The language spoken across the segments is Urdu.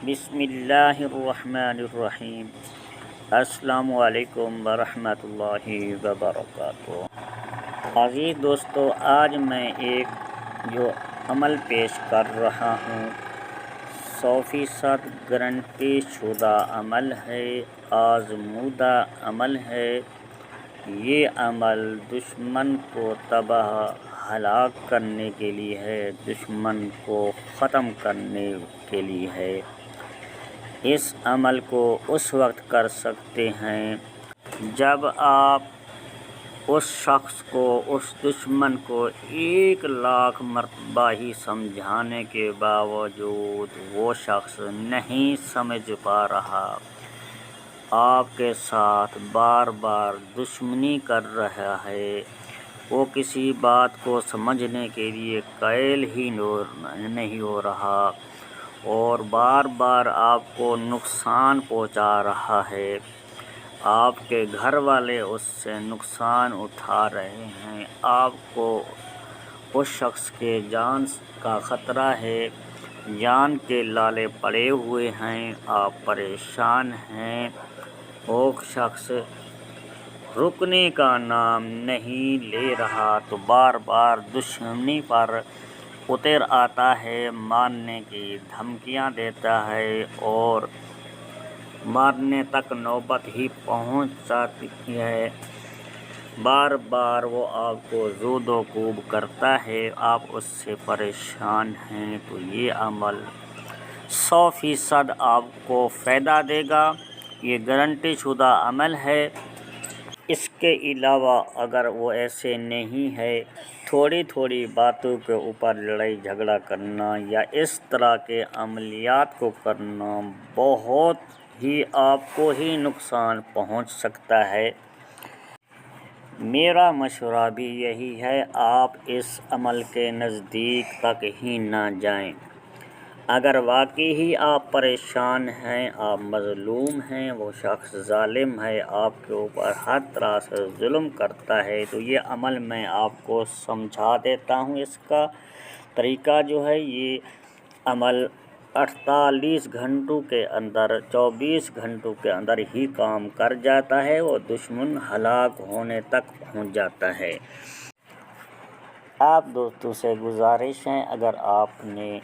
بسم اللہ الرحمن الرحیم۔ السلام علیکم ورحمۃ اللہ وبرکاتہ۔ عزیز دوستو، آج میں ایک جو عمل پیش کر رہا ہوں 100% گارنٹی شدہ عمل ہے، آزمودہ عمل ہے۔ یہ عمل دشمن کو تباہ ہلاک کرنے کے لیے ہے، دشمن کو ختم کرنے کے لیے ہے۔ اس عمل کو اس وقت کر سکتے ہیں جب آپ اس شخص کو، اس دشمن کو 1,00,000 مرتبہ ہی سمجھانے کے باوجود وہ شخص نہیں سمجھ پا رہا، آپ کے ساتھ بار بار دشمنی کر رہا ہے، وہ کسی بات کو سمجھنے کے لیے قائل ہی نہیں ہو رہا اور بار بار آپ کو نقصان پہنچا رہا ہے، آپ کے گھر والے اس سے نقصان اٹھا رہے ہیں، آپ کو اس شخص کے جان کا خطرہ ہے، جان کے لالے پڑے ہوئے ہیں، آپ پریشان ہیں، وہ شخص رکنے کا نام نہیں لے رہا تو بار بار دشمنی پر اتر آتا ہے، مارنے کی دھمکیاں دیتا ہے اور مارنے تک نوبت ہی پہنچ جاتی ہے۔ بار بار وہ آپ کو زود و کوب کرتا ہے، آپ اس سے پریشان ہیں، تو یہ عمل 100% آپ کو فائدہ دے گا۔ یہ گارنٹی شدہ عمل ہے۔ اس کے علاوہ اگر وہ ایسے نہیں ہے، تھوڑی تھوڑی باتوں کے اوپر لڑائی جھگڑا کرنا یا اس طرح کے عملیات کو کرنا بہت ہی آپ کو ہی نقصان پہنچ سکتا ہے۔ میرا مشورہ بھی یہی ہے، آپ اس عمل کے نزدیک تک ہی نہ جائیں۔ اگر واقعی ہی آپ پریشان ہیں، آپ مظلوم ہیں، وہ شخص ظالم ہے، آپ کے اوپر ہر طرح سے ظلم کرتا ہے، تو یہ عمل میں آپ کو سمجھا دیتا ہوں۔ اس کا طریقہ جو ہے، یہ عمل 48 گھنٹوں کے اندر، 24 گھنٹوں کے اندر ہی کام کر جاتا ہے، وہ دشمن ہلاک ہونے تک پہنچ جاتا ہے۔ آپ دوستوں سے گزارش ہے، اگر آپ نے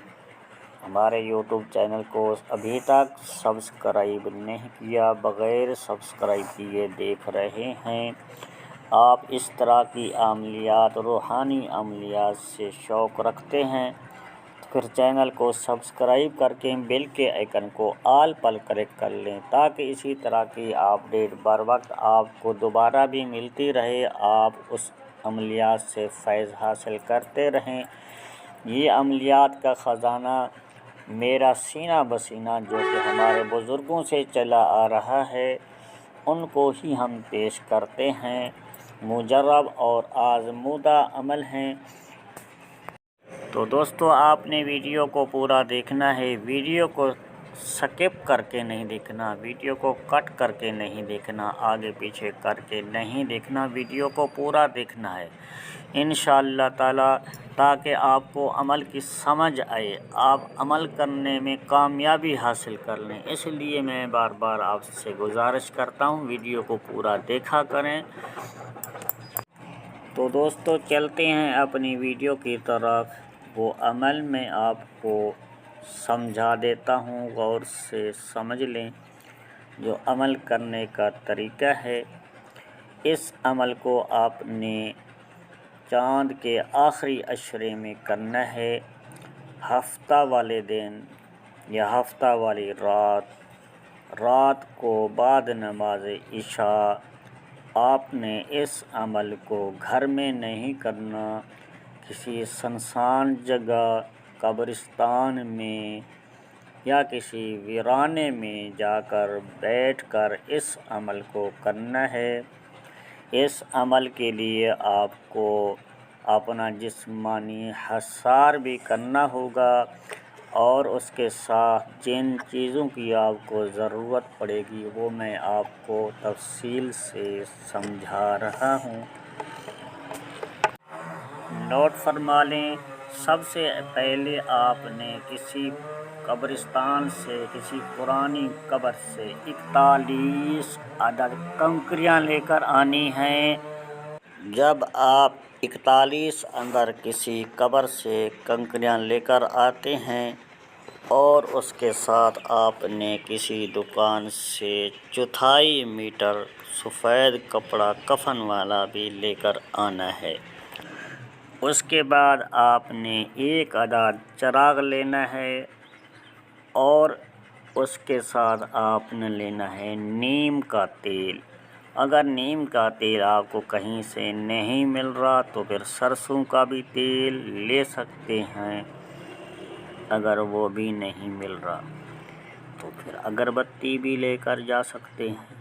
ہمارے یوٹیوب چینل کو ابھی تک سبسکرائب نہیں کیا، بغیر سبسکرائب کیے دیکھ رہے ہیں، آپ اس طرح کی عملیات، روحانی عملیات سے شوق رکھتے ہیں، تو پھر چینل کو سبسکرائب کر کے بیل کے آئیکن کو آل پر کلک کر لیں، تاکہ اسی طرح کی اپڈیٹ بر وقت آپ کو دوبارہ بھی ملتی رہے، آپ اس عملیات سے فیض حاصل کرتے رہیں۔ یہ عملیات کا خزانہ میرا سینہ بسینہ جو کہ ہمارے بزرگوں سے چلا آ رہا ہے، ان کو ہی ہم پیش کرتے ہیں، مجرب اور آزمودہ عمل ہیں۔ تو دوستو، آپ نے ویڈیو کو پورا دیکھنا ہے، ویڈیو کو سکپ کر کے نہیں دیکھنا، ویڈیو کو کٹ کر کے نہیں دیکھنا، آگے پیچھے کر کے نہیں دیکھنا، ویڈیو کو پورا دیکھنا ہے انشاءاللہ تعالی، تاکہ آپ کو عمل کی سمجھ آئے، آپ عمل کرنے میں کامیابی حاصل کر لیں۔ اس لیے میں بار بار آپ سے گزارش کرتا ہوں، ویڈیو کو پورا دیکھا کریں۔ تو دوستو، چلتے ہیں اپنی ویڈیو کی طرف۔ وہ عمل میں آپ کو سمجھا دیتا ہوں، غور سے سمجھ لیں۔ جو عمل کرنے کا طریقہ ہے، اس عمل کو آپ نے چاند کے آخری عشرے میں کرنا ہے، ہفتہ والے دن یا ہفتہ والی رات کو بعد نماز عشاء آپ نے اس عمل کو گھر میں نہیں کرنا، کسی سنسان جگہ، قبرستان میں یا کسی ویرانے میں جا کر بیٹھ کر اس عمل کو کرنا ہے۔ اس عمل کے لیے آپ کو اپنا جسمانی حصار بھی کرنا ہوگا اور اس کے ساتھ جن چیزوں کی آپ کو ضرورت پڑے گی وہ میں آپ کو تفصیل سے سمجھا رہا ہوں، نوٹ فرما لیں۔ سب سے پہلے آپ نے کسی قبرستان سے، کسی پرانی قبر سے 41 عدد کنکریاں لے کر آنی ہیں۔ جب آپ 41 اندر کسی قبر سے کنکریاں لے کر آتے ہیں اور اس کے ساتھ آپ نے کسی دکان سے 4 میٹر سفید کپڑا کفن والا بھی لے کر آنا ہے۔ اس کے بعد آپ نے 1 عدد چراغ لینا ہے اور اس کے ساتھ آپ نے لینا ہے نیم کا تیل۔ اگر نیم کا تیل آپ کو کہیں سے نہیں مل رہا تو پھر سرسوں کا بھی تیل لے سکتے ہیں۔ اگر وہ بھی نہیں مل رہا تو پھر اگربتی بھی لے کر جا سکتے ہیں۔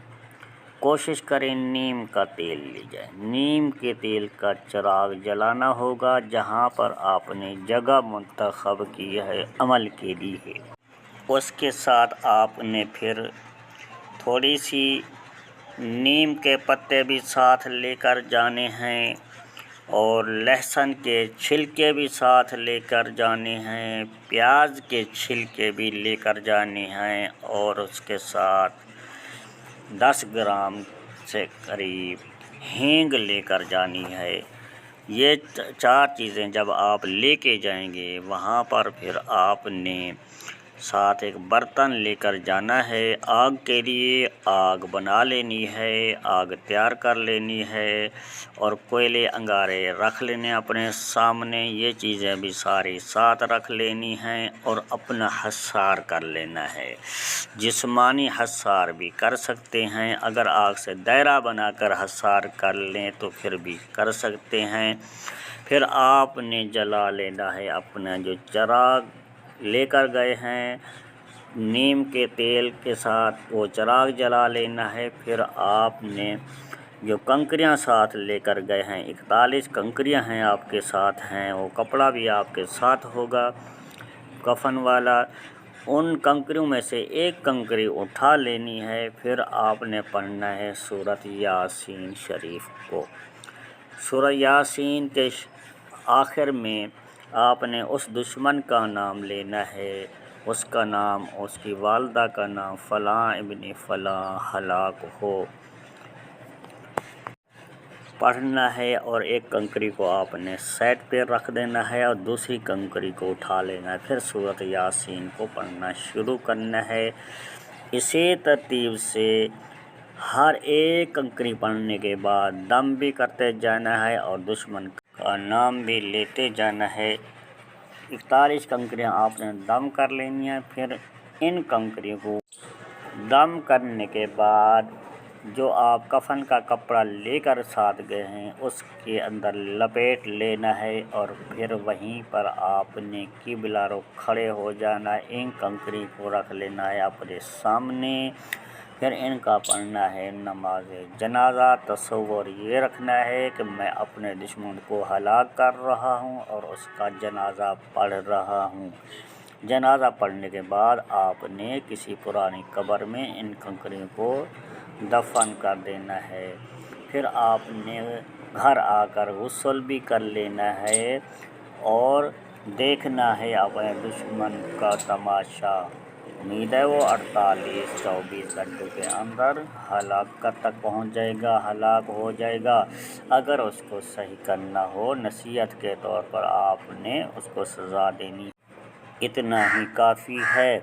کوشش کریں نیم کا تیل لے جائیں۔ نیم کے تیل کا چراغ جلانا ہوگا جہاں پر آپ نے جگہ منتخب کی ہے عمل کے لیے۔ اس کے ساتھ آپ نے پھر تھوڑی سی نیم کے پتے بھی ساتھ لے کر جانے ہیں اور لہسن کے چھلکے بھی ساتھ لے کر جانے ہیں، پیاز کے چھلکے بھی لے کر جانے ہیں اور اس کے ساتھ 10 گرام سے قریب ہینگ لے کر جانی ہے۔ یہ 4 چیزیں جب آپ لے کے جائیں گے وہاں پر پھر آپ نے ساتھ ایک برتن لے کر جانا ہے آگ کے لیے۔ آگ بنا لینی ہے، آگ تیار کر لینی ہے اور کوئلے انگارے رکھ لینے اپنے سامنے۔ یہ چیزیں بھی ساری ساتھ رکھ لینی ہیں اور اپنا حسار کر لینا ہے۔ جسمانی حسار بھی کر سکتے ہیں، اگر آگ سے دائرہ بنا کر حسار کر لیں تو پھر بھی کر سکتے ہیں۔ پھر آپ نے جلا لینا ہے اپنا جو چراغ لے کر گئے ہیں نیم کے تیل کے ساتھ، وہ چراغ جلا لینا ہے۔ پھر آپ نے جو کنکریاں ساتھ لے کر گئے ہیں 41 کنکریاں ہیں آپ کے ساتھ ہیں، وہ کپڑا بھی آپ کے ساتھ ہوگا کفن والا۔ ان کنکریوں میں سے 1 کنکری اٹھا لینی ہے۔ پھر آپ نے پڑھنا ہے سورۃ یاسین شریف کو۔ سورۃ یاسین کے آخر میں آپ نے اس دشمن کا نام لینا ہے، اس کا نام، اس کی والدہ کا نام فلاں ابن فلاں ہلاک ہو پڑھنا ہے اور 1 کنکری کو آپ نے سائڈ پہ رکھ دینا ہے اور دوسری کنکری کو اٹھا لینا ہے۔ پھر سورۃ یاسین کو پڑھنا شروع کرنا ہے۔ اسی ترتیب سے ہر 1 کنکری پڑھنے کے بعد دم بھی کرتے جانا ہے اور دشمن کا نام بھی لیتے جانا ہے۔ 41 کنکریاں آپ نے دم کر لینی ہیں۔ پھر ان کنکریوں کو دم کرنے کے بعد جو آپ کفن کا کپڑا لے کر ساتھ گئے ہیں اس کے اندر لپیٹ لینا ہے اور پھر وہیں پر آپ نے قبلہ رخ کھڑے ہو جانا ہے۔ ان کنکری کو رکھ لینا ہے اپنے سامنے۔ پھر ان کا پڑھنا ہے نماز جنازہ۔ تصور یہ رکھنا ہے کہ میں اپنے دشمن کو ہلاک کر رہا ہوں اور اس کا جنازہ پڑھ رہا ہوں۔ جنازہ پڑھنے کے بعد آپ نے کسی پرانی قبر میں ان کنکریوں کو دفن کر دینا ہے۔ پھر آپ نے گھر آ کر غسل بھی کر لینا ہے اور دیکھنا ہے اپنے دشمن کا تماشا۔ امید ہے وہ 48-24 گھنٹوں کے اندر ہلاکت تک پہنچ جائے گا، ہلاک ہو جائے گا۔ اگر اس کو صحیح کرنا ہو نصیحت کے طور پر آپ نے اس کو سزا دینی، اتنا ہی کافی ہے۔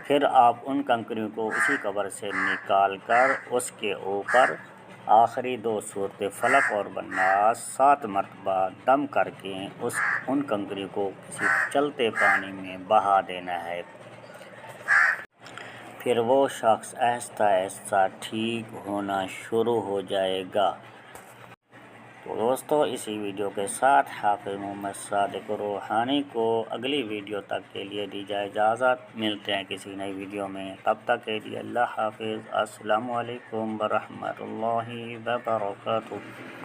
پھر آپ ان کنکریوں کو اسی قبر سے نکال کر اس کے اوپر آخری 2 سورتیں فلق اور ناس 7 مرتبہ دم کر کے ان کنکریوں کو کسی چلتے پانی میں بہا دینا ہے۔ پھر وہ شخص آہستہ آہستہ ٹھیک ہونا شروع ہو جائے گا۔ تو دوستو اسی ویڈیو کے ساتھ حافظ محمد صادق روحانی کو اگلی ویڈیو تک کے لیے دیجیے اجازت۔ ملتے ہیں کسی نئی ویڈیو میں، تب تک کے لیے اللہ حافظ۔ السلام علیکم ورحمۃ اللہ وبرکاتہ۔